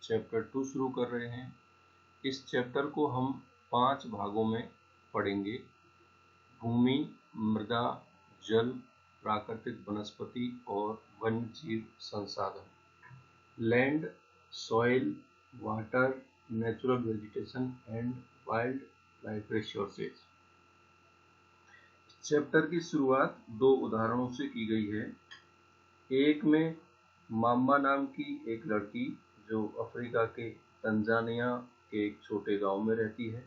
Chapter 2 शुरू कर रहे हैं। इस चैप्टर को हम 5 भागों में पढ़ेंगे। भूमि, मृदा, जल, प्राकृतिक वनस्पति और वन्य जीव संसाधन। Land, soil, water, natural vegetation and wild life resources. Chapter की शुरुआत 2 उदाहरणों से की गई है। एक में माम्मा नाम की एक लड़की जो अफ्रीका के तंजानिया के एक छोटे गांव में रहती है।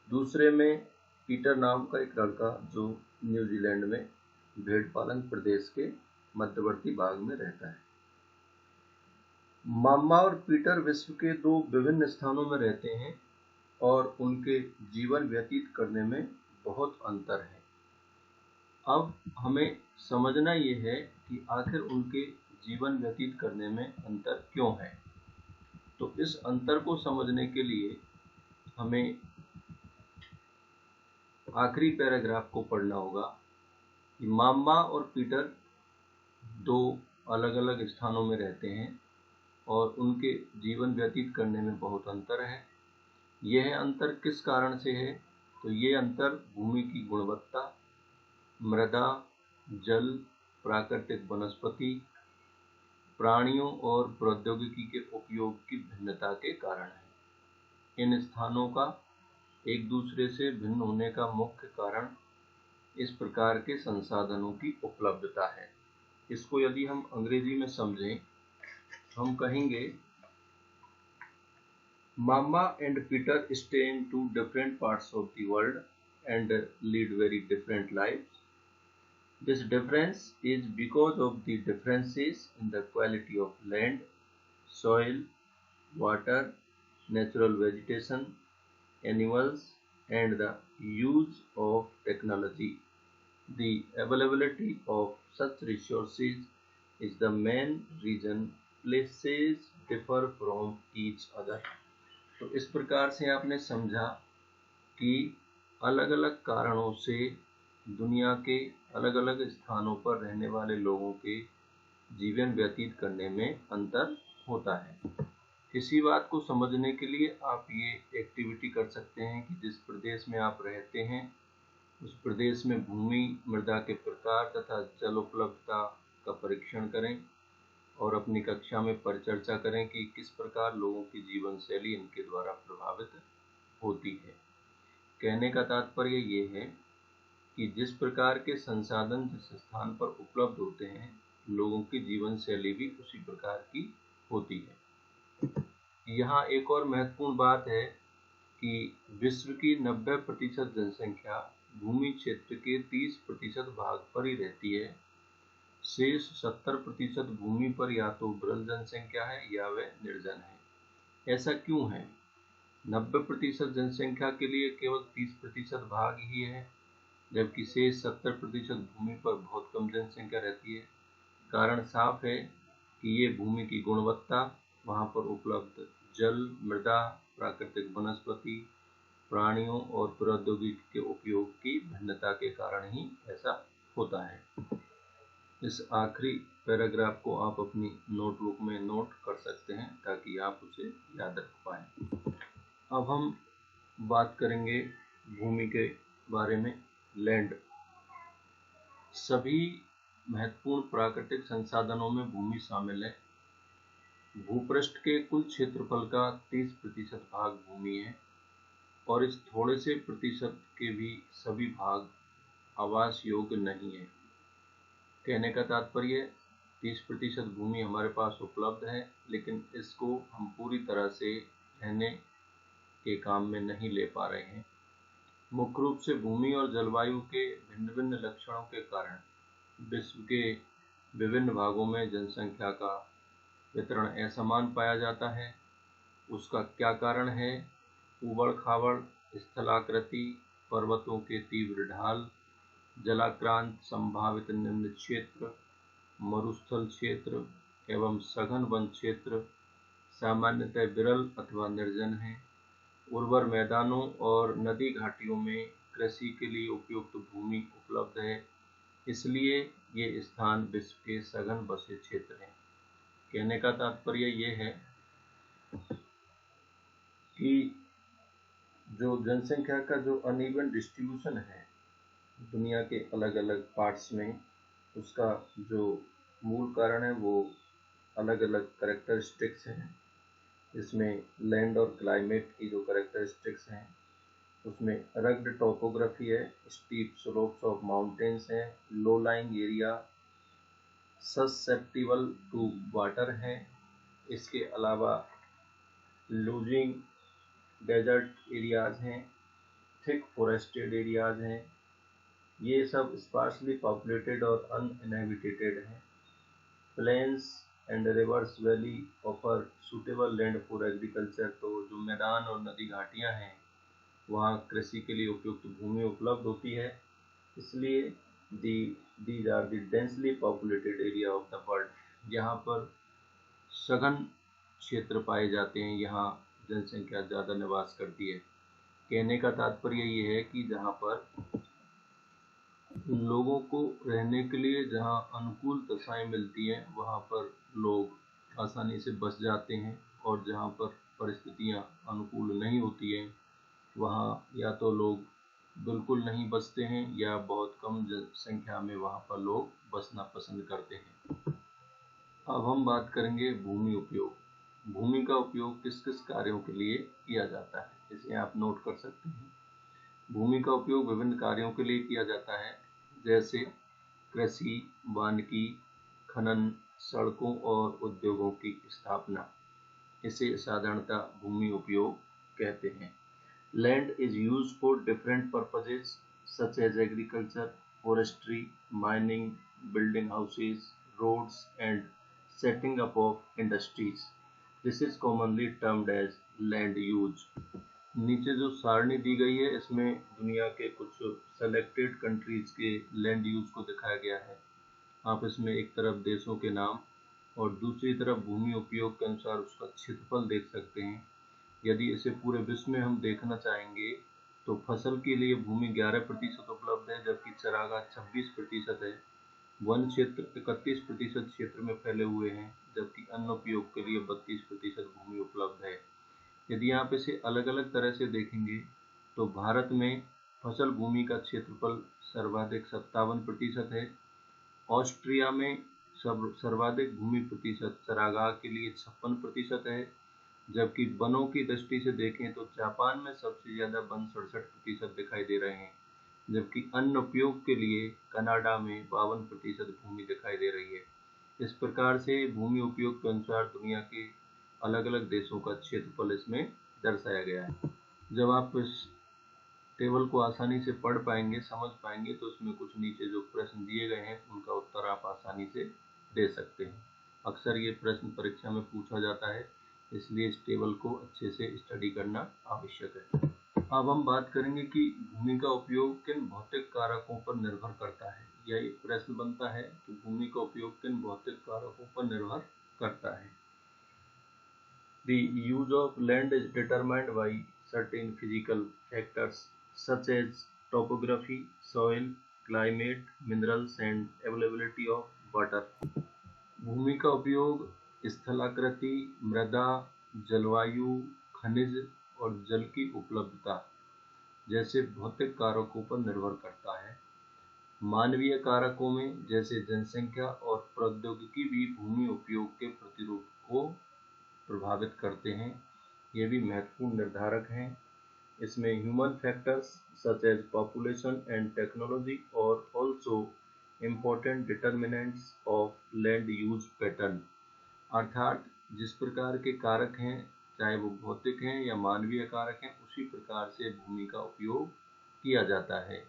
दूसरे में पीटर नाम का एक लड़का जो न्यूजीलैंड में भेड़ पालन प्रदेश के मध्यवर्ती भाग में रहता है। माम्मा और पीटर विश्व के 2 विभिन्न स्थानों में रहते हैं और उनके जीवन व्यतीत करने में बहुत अंतर है। अब हमें समझना ये है कि आखिर उनके जीवन व्यतीत करने में अंतर क्यों है। तो इस अंतर को समझने के लिए हमें आखिरी पैराग्राफ को पढ़ना होगा कि माम्मा और पीटर 2 अलग अलग स्थानों में रहते हैं और उनके जीवन व्यतीत करने में बहुत अंतर है। यह अंतर किस कारण से है? तो ये अंतर भूमि की गुणवत्ता, मृदा, जल, प्राकृतिक वनस्पति, प्राणियों और प्रौद्योगिकी के उपयोग की भिन्नता के कारण है। इन स्थानों का एक दूसरे से भिन्न होने का मुख्य कारण इस प्रकार के संसाधनों की उपलब्धता है। इसको यदि हम अंग्रेजी में समझें, हम कहेंगे Mamma and Peter stay in 2 different parts of the world and lead very different lives. This difference is because of the differences in the quality of land, soil, water, natural vegetation, animals, and the use of technology. The availability of such resources is the main reason places differ from each other. तो इस प्रकार से आपने समझा कि अलग अलग कारणों से दुनिया के अलग अलग स्थानों पर रहने वाले लोगों के जीवन व्यतीत करने में अंतर होता है। इसी बात को समझने के लिए आप ये एक्टिविटी कर सकते हैं कि जिस प्रदेश में आप रहते हैं उस प्रदेश में भूमि, मृदा के प्रकार तथा जल उपलब्धता का परीक्षण करें और अपनी कक्षा में परिचर्चा करें कि किस प्रकार लोगों की जीवन शैली इनके द्वारा प्रभावित होती है। कहने का तात्पर्य ये है कि जिस प्रकार के संसाधन जिस स्थान पर उपलब्ध होते हैं, लोगों की जीवन शैली भी उसी प्रकार की होती है। यहाँ एक और महत्वपूर्ण बात है कि विश्व की 90% जनसंख्या भूमि क्षेत्र के 30% भाग पर ही रहती है। शेष 70% भूमि पर या तो विरल जनसंख्या है या वह निर्जन है। ऐसा क्यों है? 90% जनसंख्या के लिए केवल 30% भाग ही है, जबकि शेष 70% भूमि पर बहुत कम जनसंख्या रहती है। कारण साफ है कि ये भूमि की गुणवत्ता, वहाँ पर उपलब्ध जल, मृदा, प्राकृतिक वनस्पति, प्राणियों और प्रौद्योगिकी के उपयोग की भिन्नता के कारण ही ऐसा होता है। इस आखिरी पैराग्राफ को आप अपनी नोटबुक में नोट कर सकते हैं ताकि आप उसे याद रख पाएं। अब हम बात करेंगे भूमि के बारे में। लैंड। सभी महत्वपूर्ण प्राकृतिक संसाधनों में भूमि शामिल है। भूपृष्ठ के कुल क्षेत्रफल का 30% भाग भूमि है और इस थोड़े से प्रतिशत के भी सभी भाग आवास योग्य नहीं है। कहने का तात्पर्य 30% भूमि हमारे पास उपलब्ध है, लेकिन इसको हम पूरी तरह से रहने के काम में नहीं ले पा रहे हैं। मुख्य रूप से भूमि और जलवायु के भिन्न भिन्न लक्षणों के कारण विश्व के विभिन्न भागों में जनसंख्या का वितरण असमान पाया जाता है। उसका क्या कारण है? उबड़ खाबड़ स्थलाकृति, पर्वतों के तीव्र ढाल, जलाक्रांत संभावित निम्न क्षेत्र, मरुस्थल क्षेत्र एवं सघन वन क्षेत्र सामान्यतः विरल अथवा निर्जन है। उर्वर मैदानों और नदी घाटियों में कृषि के लिए उपयुक्त भूमि उपलब्ध है, इसलिए ये स्थान विश्व के सघन बसे क्षेत्र हैं। कहने का तात्पर्य ये है कि जो जनसंख्या का जो अनइवन डिस्ट्रीब्यूशन है दुनिया के अलग अलग पार्ट्स में, उसका जो मूल कारण है वो अलग अलग करेक्टरिस्टिक्स हैं। इसमें लैंड और क्लाइमेट की जो करेक्टरिस्टिक्स हैं, उसमें रग्ड टोपोग्राफी है, स्टीप स्लोप्स ऑफ माउंटेन्स हैं, low lying area susceptible to water हैं। इसके अलावा लूजिंग डेजर्ट एरियाज हैं, थिक फॉरेस्टेड एरियाज हैं, ये सब स्पार्सली पॉपुलेटेड और अनइनहेबिटेड हैं। Plains and rivers valley offer suitable land for agriculture, तो जो मैदान और नदी घाटियाँ हैं वहाँ कृषि के लिए उपयुक्त भूमि उपलब्ध होती है। इसलिए these are the densely populated area of the world, यहाँ पर सघन क्षेत्र पाए जाते हैं, यहाँ जनसंख्या ज़्यादा निवास करती है। कहने का तात्पर्य ये है कि जहाँ पर लोगों को रहने के लिए जहाँ अनुकूल दशाएं मिलती हैं वहाँ पर लोग आसानी से बस जाते हैं, और जहाँ पर परिस्थितियाँ अनुकूल नहीं होती हैं वहाँ या तो लोग बिल्कुल नहीं बसते हैं या बहुत कम जनसंख्या में वहाँ पर लोग बसना पसंद करते हैं। अब हम बात करेंगे भूमि उपयोग। भूमि का उपयोग किस किस कार्यों के लिए किया जाता है, इसे आप नोट कर सकते हैं। भूमि का उपयोग विभिन्न कार्यों के लिए किया जाता है, जैसे कृषि, वानिकी, खनन, सड़कों और उद्योगों की स्थापना। इसे साधारणतः भूमि उपयोग कहते हैं। Land is used for different purposes such as agriculture, forestry, mining, building houses, roads and setting up of industries. This is commonly termed as land use. नीचे जो सारणी दी गई है इसमें दुनिया के कुछ सेलेक्टेड कंट्रीज के लैंड यूज को दिखाया गया है। आप इसमें एक तरफ देशों के नाम और दूसरी तरफ भूमि उपयोग के अनुसार उसका क्षेत्रफल देख सकते हैं। यदि इसे पूरे विश्व में हम देखना चाहेंगे तो फसल के लिए भूमि 11% उपलब्ध है, जबकि चारागाह 26% है। वन क्षेत्र 31% क्षेत्र में फैले हुए हैं, जबकि अन्न उपयोग के लिए 32% भूमि उपलब्ध है। यदि आप इसे अलग अलग तरह से देखेंगे तो भारत में फसल भूमि का क्षेत्रफल सर्वाधिक 57% है। ऑस्ट्रिया में सर्वाधिक भूमि प्रतिशत चारागाह के लिए 56% है, जबकि वनों की दृष्टि से देखें तो जापान में सबसे ज़्यादा वन 67% दिखाई दे रहे हैं, जबकि अन्न उपयोग के लिए कनाडा में 52% भूमि दिखाई दे रही है। इस प्रकार से भूमि उपयोग के अनुसार दुनिया के अलग अलग देशों का क्षेत्रफल इसमें दर्शाया गया है। जब आप इस टेबल को आसानी से पढ़ पाएंगे, समझ पाएंगे, तो इसमें कुछ नीचे जो प्रश्न दिए गए हैं उनका उत्तर आप आसानी से दे सकते हैं। अक्सर ये प्रश्न परीक्षा में पूछा जाता है, इसलिए इस टेबल को अच्छे से स्टडी करना आवश्यक है। अब हम बात करेंगे कि भूमि का उपयोग किन भौतिक कारकों पर निर्भर करता है। यह एक प्रश्न बनता है कि भूमि का उपयोग किन भौतिक कारकों पर निर्भर करता है। The use of land is determined by certain physical factors such as topography, soil, climate, minerals and availability of water. भूमि का उपयोग स्थलाकृति, मृदा, जलवायु, खनिज और जल की उपलब्धता जैसे भौतिक कारकों पर निर्भर करता है। मानवीय कारकों में जैसे जनसंख्या और प्रौद्योगिकी भी भूमि उपयोग के प्रतिरूप को प्रभावित करते हैं। ये भी महत्वपूर्ण निर्धारक हैं। इसमें human factors such as population and technology और also important determinants of land use pattern, अर्थात जिस प्रकार के कारक हैं, चाहे वो भौतिक हैं या मानवीय कारक हैं, उसी प्रकार से भूमि का उपयोग किया जाता है।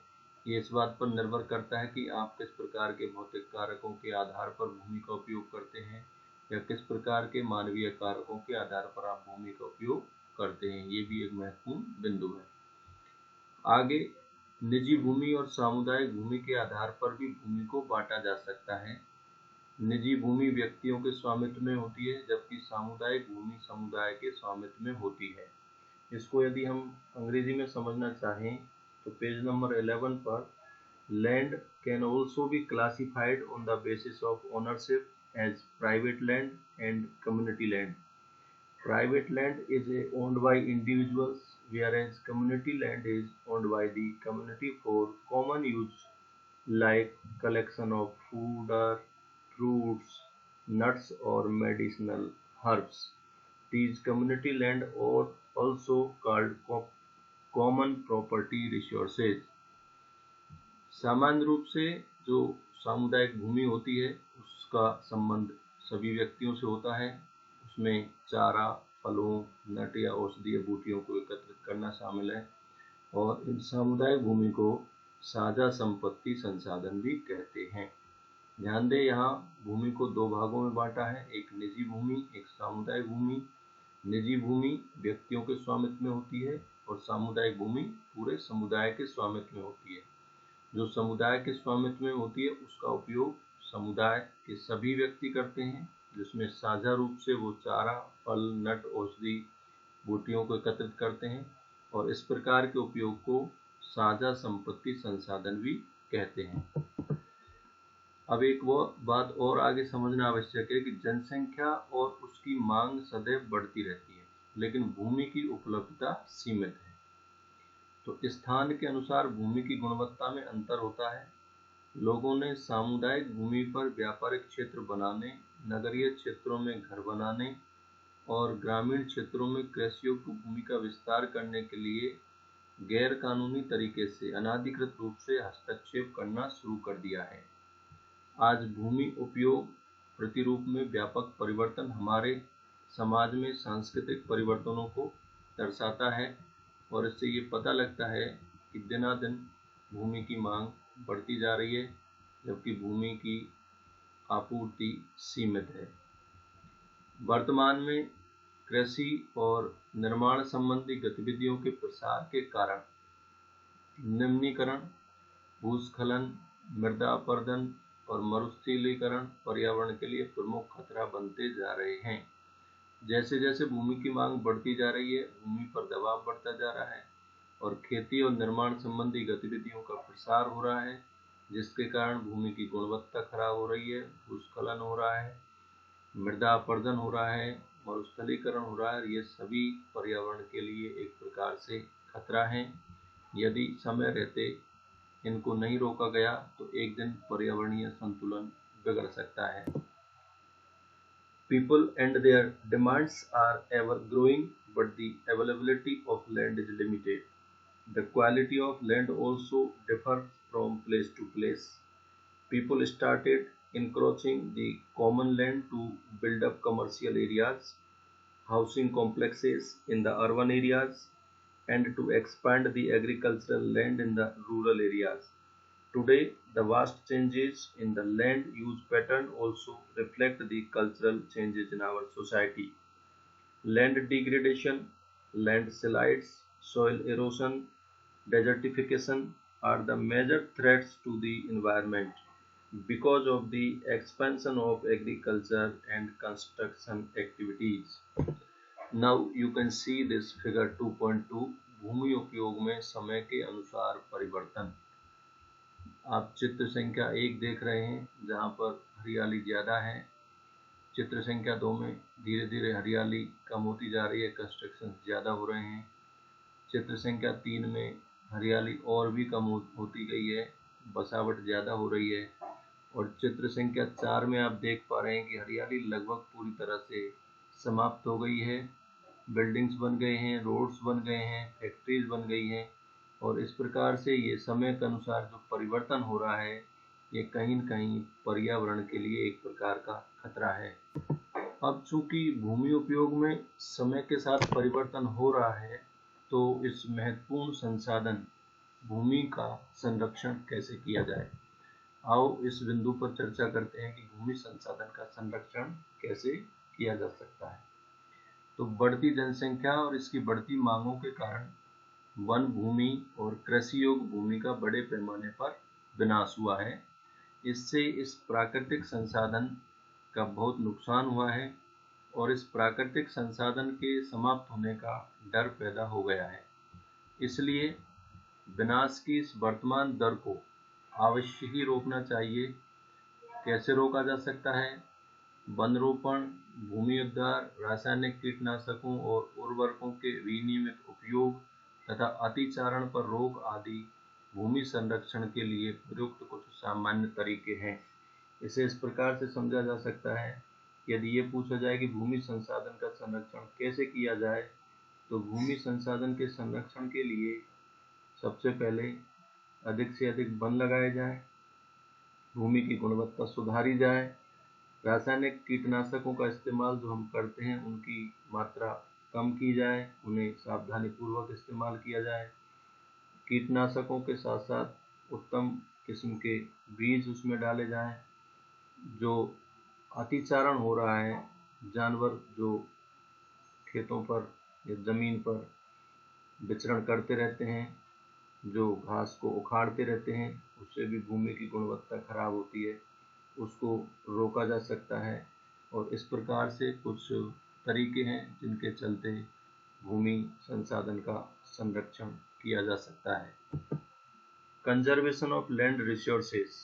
ये इस बात पर निर्भर करता है कि आप किस प्रकार के भौतिक कारकों के आधार पर भूमि का उपयोग करते हैं या किस प्रकार के मानवीय कारकों के आधार पर आप भूमि का उपयोग करते हैं। ये भी एक महत्वपूर्ण बिंदु है। आगे निजी भूमि और सामुदायिक भूमि के आधार पर भी भूमि को बांटा जा सकता है। निजी भूमि व्यक्तियों के स्वामित्व में होती है, जबकि सामुदायिक भूमि समुदाय के स्वामित्व में होती है। इसको यदि हम अंग्रेजी में समझना चाहें तो पेज नंबर 11 पर land can also be classified on the basis of ownership as private land and community land. Private land is owned by individuals, whereas community land is owned by the community for common use like collection of food or fruits, nuts or medicinal herbs. These community land are also called common property resources. सामान्य रूप से जो सामुदायिक भूमि होती है उसका संबंध सभी व्यक्तियों से होता है। उसमें चारा, फलों, नट या औषधीय बूटियों को एकत्रित करना शामिल है और इन सामुदायिक भूमि को साझा संपत्ति संसाधन भी कहते हैं। ध्यान दें, यहाँ भूमि को दो भागों में बांटा है, एक निजी भूमि, एक सामुदायिक भूमि। निजी भूमि व्यक्तियों के स्वामित्व में होती है और सामुदायिक भूमि पूरे समुदाय के स्वामित्व में होती है। जो समुदाय के स्वामित्व में होती है उसका उपयोग समुदाय के सभी व्यक्ति करते हैं, जिसमें साझा रूप से वो चारा, फल, नट, औषधि, बूटियों को एकत्रित करते हैं और इस प्रकार के उपयोग को साझा संपत्ति संसाधन भी कहते हैं। अब एक वो बात और आगे समझना आवश्यक है कि जनसंख्या और उसकी मांग सदैव बढ़ती रहती है, लेकिन भूमि की उपलब्धता सीमित है। तो स्थान के अनुसार भूमि की गुणवत्ता में अंतर होता है। लोगों ने सामुदायिक भूमि पर व्यापारिक क्षेत्र बनाने, नगरीय क्षेत्रों में घर बनाने और ग्रामीण क्षेत्रों में कृषि योग्य भूमि का विस्तार करने के लिए गैर कानूनी तरीके से अनाधिकृत रूप से हस्तक्षेप करना शुरू कर दिया है। आज भूमि उपयोग प्रतिरूप में व्यापक परिवर्तन हमारे समाज में सांस्कृतिक परिवर्तनों को दर्शाता है और इससे ये पता लगता है कि दिनादिन भूमि की मांग बढ़ती जा रही है, जबकि भूमि की आपूर्ति सीमित है। वर्तमान में कृषि और निर्माण संबंधी गतिविधियों के प्रसार के कारण निम्नीकरण, भूस्खलन, मृदा अपरदन और मरुस्थलीकरण पर्यावरण के लिए प्रमुख खतरा बनते जा रहे हैं। जैसे जैसे भूमि की मांग बढ़ती जा रही है, भूमि पर दबाव बढ़ता जा रहा है और खेती और निर्माण संबंधी गतिविधियों का प्रसार हो रहा है, जिसके कारण भूमि की गुणवत्ता खराब हो रही है, भूस्खलन हो रहा है, मृदा अपरदन हो रहा है, मरुस्थलीकरण हो रहा है। ये सभी पर्यावरण के लिए एक प्रकार से खतरा है। यदि समय रहते इनको नहीं रोका गया तो एक दिन पर्यावरणीय संतुलन बिगड़ सकता है। People and their demands are ever growing, but the availability of land is limited. The quality of land also differs from place to place. People started encroaching the common land to build up commercial areas, housing complexes in the urban areas, and to expand the agricultural land in the rural areas. Today, the vast changes in the land use pattern also reflect the cultural changes in our society. Land degradation, landslides, soil erosion, desertification are the major threats to the environment because of the expansion of agriculture and construction activities. Now you can see this figure 2.2, भूमि उपयोग में समय के अनुसार परिवर्तन। आप चित्र संख्या 1 देख रहे हैं जहाँ पर हरियाली ज़्यादा है। चित्र संख्या 2 में धीरे धीरे हरियाली कम होती जा रही है, कंस्ट्रक्शन ज़्यादा हो रहे हैं। चित्र संख्या 3 में हरियाली और भी कम होती गई है, बसावट ज़्यादा हो रही है। और चित्र संख्या 4 में आप देख पा रहे हैं कि हरियाली लगभग पूरी तरह से समाप्त हो गई है। बिल्डिंग्स बन गए हैं, रोड्स बन गए हैं, फैक्ट्रीज बन गई हैं और इस प्रकार से ये समय के अनुसार जो परिवर्तन हो रहा है ये कहीं न कहीं पर्यावरण के लिए एक प्रकार का खतरा है। अब चूंकि भूमि उपयोग में समय के साथ परिवर्तन हो रहा है तो इस महत्वपूर्ण संसाधन भूमि का संरक्षण कैसे किया जाए। आओ इस बिंदु पर चर्चा करते हैं कि भूमि संसाधन का संरक्षण कैसे किया जा सकता है। तो बढ़ती जनसंख्या और इसकी बढ़ती मांगों के कारण वन भूमि और कृषि योग्य भूमि का बड़े पैमाने पर विनाश हुआ है। इससे इस प्राकृतिक संसाधन का बहुत नुकसान हुआ है और इस प्राकृतिक संसाधन के समाप्त होने का डर पैदा हो गया है। इसलिए विनाश की इस वर्तमान दर को अवश्य ही रोकना चाहिए। कैसे रोका जा सकता है? वन रोपण, भूमि उद्धार, रासायनिक कीटनाशकों और उर्वरकों के विनियमित उपयोग तथा अतिचारण पर रोक आदि भूमि संरक्षण के लिए प्रयुक्त कुछ सामान्य तरीके हैं। इसे इस प्रकार से समझा जा सकता है, यदि ये पूछा जाए कि भूमि संसाधन का संरक्षण कैसे किया जाए, तो भूमि संसाधन के संरक्षण के लिए सबसे पहले अधिक से अधिक वन लगाए जाए, भूमि की गुणवत्ता सुधारी जाए, रासायनिक कीटनाशकों का इस्तेमाल जो हम करते हैं उनकी मात्रा कम की जाए, उन्हें सावधानी पूर्वक इस्तेमाल किया जाए। कीटनाशकों के साथ साथ उत्तम किस्म के बीज उसमें डाले जाएं। जो अतिचारण हो रहा है, जानवर जो खेतों पर या ज़मीन पर विचरण करते रहते हैं, जो घास को उखाड़ते रहते हैं, उससे भी भूमि की गुणवत्ता खराब होती है, उसको रोका जा सकता है। और इस प्रकार से कुछ तरीके हैं जिनके चलते भूमि संसाधन का संरक्षण किया जा सकता है। Conservation of land resources.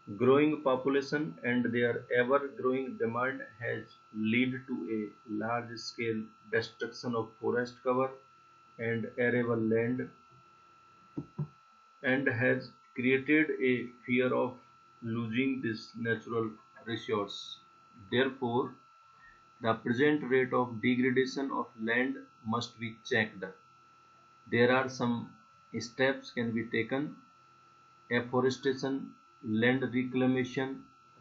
Growing population and their ever-growing demand has led to a large-scale destruction of forest cover and arable land and has created a fear of losing this natural resource. Therefore, the present rate of degradation of land must be checked. There are some steps can be taken: afforestation, land reclamation,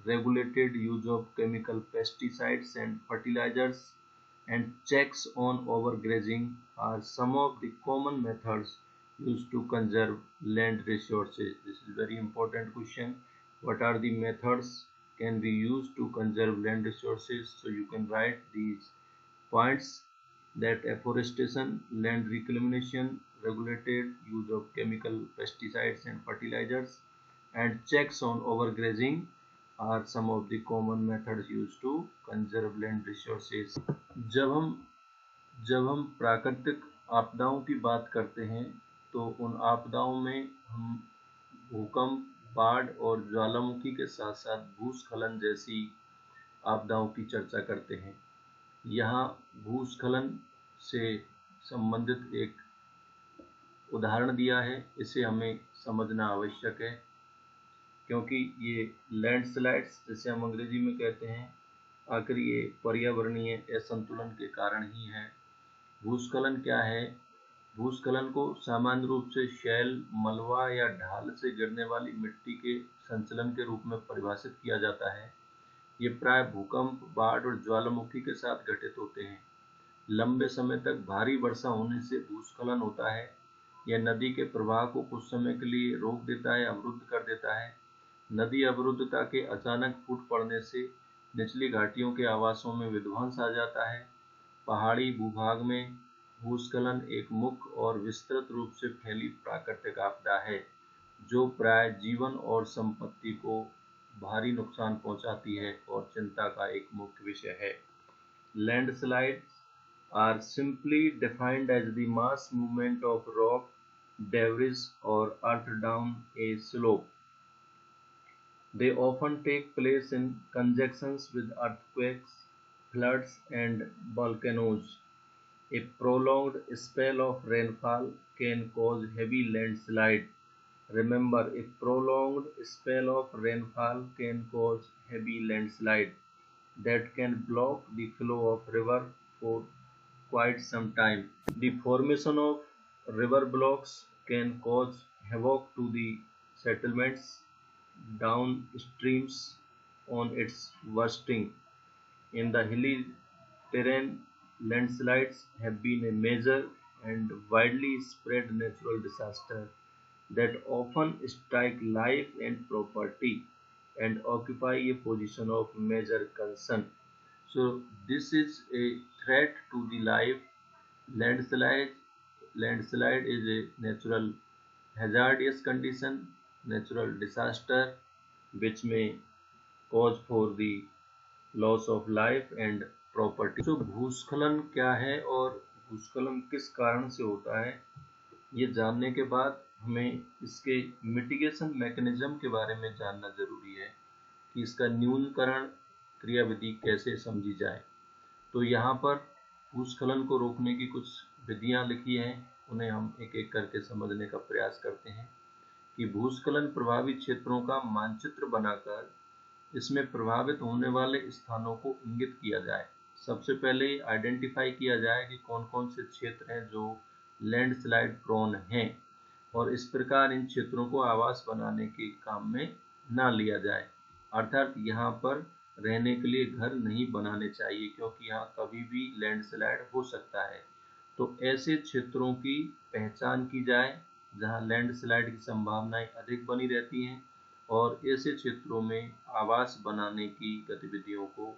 regulated use of chemical pesticides and fertilizers, and checks on overgrazing are some of the common methods used to conserve land resources. This is a very important question. What are the methods can be used to conserve land resources? So you can write these points: that afforestation, land reclamation, regulated use of chemical pesticides and fertilizers, and checks on overgrazing are some of the common methods used to conserve land resources. जब हम प्राकृतिक आपदाओं की बात करते हैं, तो उन आपदाओं में हम भूकंप, बाढ़ और ज्वालामुखी के साथ साथ भूस्खलन जैसी आपदाओं की चर्चा करते हैं। यहाँ भूस्खलन से संबंधित एक उदाहरण दिया है, इसे हमें समझना आवश्यक है, क्योंकि ये लैंडस्लाइड्स जिसे हम अंग्रेजी में कहते हैं, आखिर ये पर्यावरणीय असंतुलन के कारण ही है। भूस्खलन क्या है? भूस्खलन को सामान्य रूप से शैल, मलबा या ढाल से गिरने वाली मिट्टी के संचलन के रूप में परिभाषित किया जाता है। ये प्राय भूकंप, बाढ़ और ज्वालामुखी के साथ घटित होते हैं। लंबे समय तक भारी वर्षा होने से भूस्खलन होता है। यह नदी के प्रवाह को कुछ समय के लिए रोक देता है, अवरुद्ध कर देता है। नदी अवरुद्धता के अचानक फूट पड़ने से निचली घाटियों के आवासों में विध्वंस आ जाता है। पहाड़ी भूभाग में भूस्खलन एक मुख्य और विस्तृत रूप से फैली प्राकृतिक आपदा है, जो प्राय जीवन और संपत्ति को भारी नुकसान पहुंचाती है और चिंता का एक मुख्य विषय है। Landslides are simply defined as the mass movement of rock, debris or earth down a slope. They often take place in conjunction with earthquakes, floods and volcanoes. A prolonged spell of rainfall can cause heavy landslide. Remember, a prolonged spell of rainfall can cause heavy landslide that can block the flow of river for quite some time. The formation of river blocks can cause havoc to the settlements downstreams on its bursting. In the hilly terrain, landslides have been a major and widely spread natural disaster that often strike life and property and occupy a position of major concern. So this is a threat to the life. Landslide, landslide is a natural hazardous condition, natural disaster which may cause for the loss of life and property. So भूस्खलन क्या है और भूस्खलन किस कारण से होता है, ये जानने के बाद हमें इसके मिटिगेशन मैकेनिज्म के बारे में जानना जरूरी है कि इसका न्यूनीकरण क्रियाविधि कैसे समझी जाए। तो यहाँ पर भूस्खलन को रोकने की कुछ विधियाँ लिखी हैं, उन्हें हम एक एक करके समझने का प्रयास करते हैं। कि भूस्खलन प्रभावित क्षेत्रों का मानचित्र बनाकर इसमें प्रभावित होने वाले स्थानों को इंगित किया जाए। सबसे पहले आइडेंटिफाई किया जाए कि कौन कौन से क्षेत्र हैं जो लैंडस्लाइड प्रोन हैं, और इस प्रकार इन क्षेत्रों को आवास बनाने के काम में ना लिया जाए। अर्थात यहाँ पर रहने के लिए घर नहीं बनाने चाहिए, क्योंकि यहाँ कभी भी लैंडस्लाइड हो सकता है। तो ऐसे क्षेत्रों की पहचान की जाए जहाँ लैंडस्लाइड की संभावनाएं अधिक बनी रहती हैं, और ऐसे क्षेत्रों में आवास बनाने की गतिविधियों को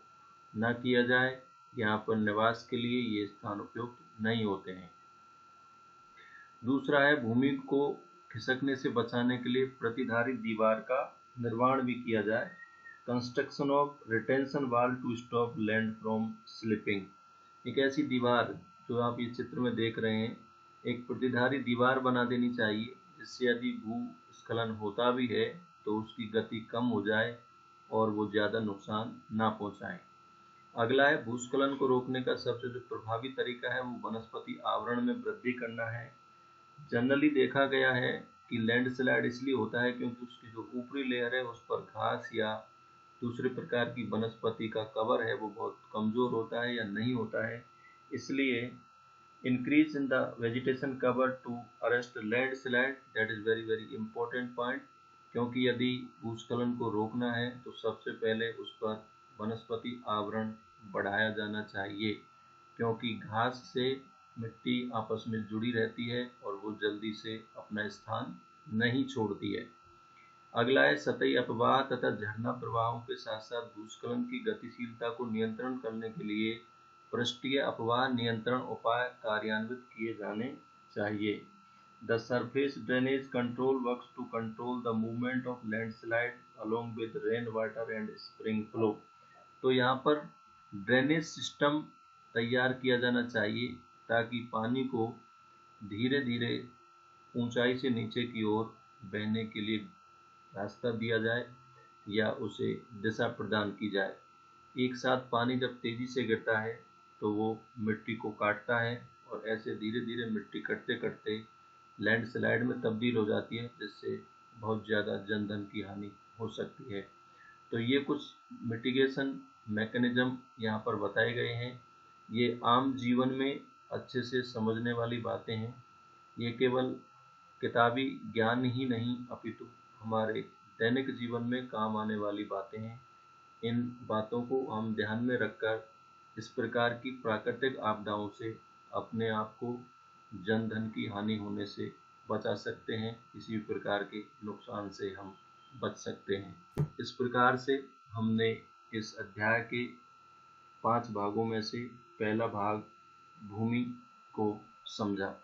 न किया जाए। यहाँ पर निवास के लिए ये स्थान उपयुक्त नहीं होते हैं। दूसरा है, भूमि को खिसकने से बचाने के लिए प्रतिधारित दीवार का निर्माण भी किया जाए। Construction of retention wall to stop land from slipping. एक ऐसी दीवार जो आप ये चित्र में देख रहे हैं, एक प्रतिधारी दीवार बना देनी चाहिए, जिससे यदि भूस्खलन होता भी है तो उसकी गति कम हो जाए और वो ज़्यादा नुकसान ना पहुंचाए। अगला है, भूस्खलन को रोकने का सबसे जो प्रभावी तरीका है वो वनस्पति आवरण में वृद्धि करना है। जनरली देखा गया है कि लैंडस्लाइड इसलिए होता है क्योंकि उसकी जो ऊपरी लेयर है उस पर घास या दूसरे प्रकार की वनस्पति का कवर है वो बहुत कमज़ोर होता है या नहीं होता है। इसलिए increase in the vegetation cover to arrest landslide, that is very important point। क्योंकि यदि भूस्खलन को रोकना है तो सबसे पहले उस पर वनस्पति आवरण बढ़ाया जाना चाहिए, क्योंकि घास से मिट्टी आपस में जुड़ी रहती है और वो जल्दी से अपना स्थान नहीं छोड़ती है। अगला है, सतही अपवाह तथा झरना प्रवाहों के साथ साथ भूस्खलन की गतिशीलता को नियंत्रण करने के लिए पृष्ठीय अपवाह नियंत्रण उपाय कार्यान्वित किए जाने चाहिए। The surface drainage control works to control the movement of landslide along with rain water and spring flow. तो यहाँ पर ड्रेनेज सिस्टम तैयार किया जाना चाहिए ताकि पानी को धीरे धीरे ऊंचाई से नीचे की ओर बहने के लिए रास्ता दिया जाए या उसे दिशा प्रदान की जाए। एक साथ पानी जब तेजी से गिरता है तो वो मिट्टी को काटता है, और ऐसे धीरे धीरे मिट्टी कटते कटते लैंडस्लाइड में तब्दील हो जाती है, जिससे बहुत ज़्यादा जनधन की हानि हो सकती है। तो ये कुछ मिटिगेशन मैकेनिज्म यहाँ पर बताए गए हैं। ये आम जीवन में अच्छे से समझने वाली बातें हैं। ये केवल किताबी ज्ञान ही नहीं अपितु हमारे दैनिक जीवन में काम आने वाली बातें हैं। इन बातों को हम ध्यान में रखकर इस प्रकार की प्राकृतिक आपदाओं से अपने आप को जनधन की हानि होने से बचा सकते हैं, किसी भी प्रकार के नुकसान से हम बच सकते हैं। इस प्रकार से हमने इस अध्याय के 5 भागों में से पहला भाग भूमि को समझा।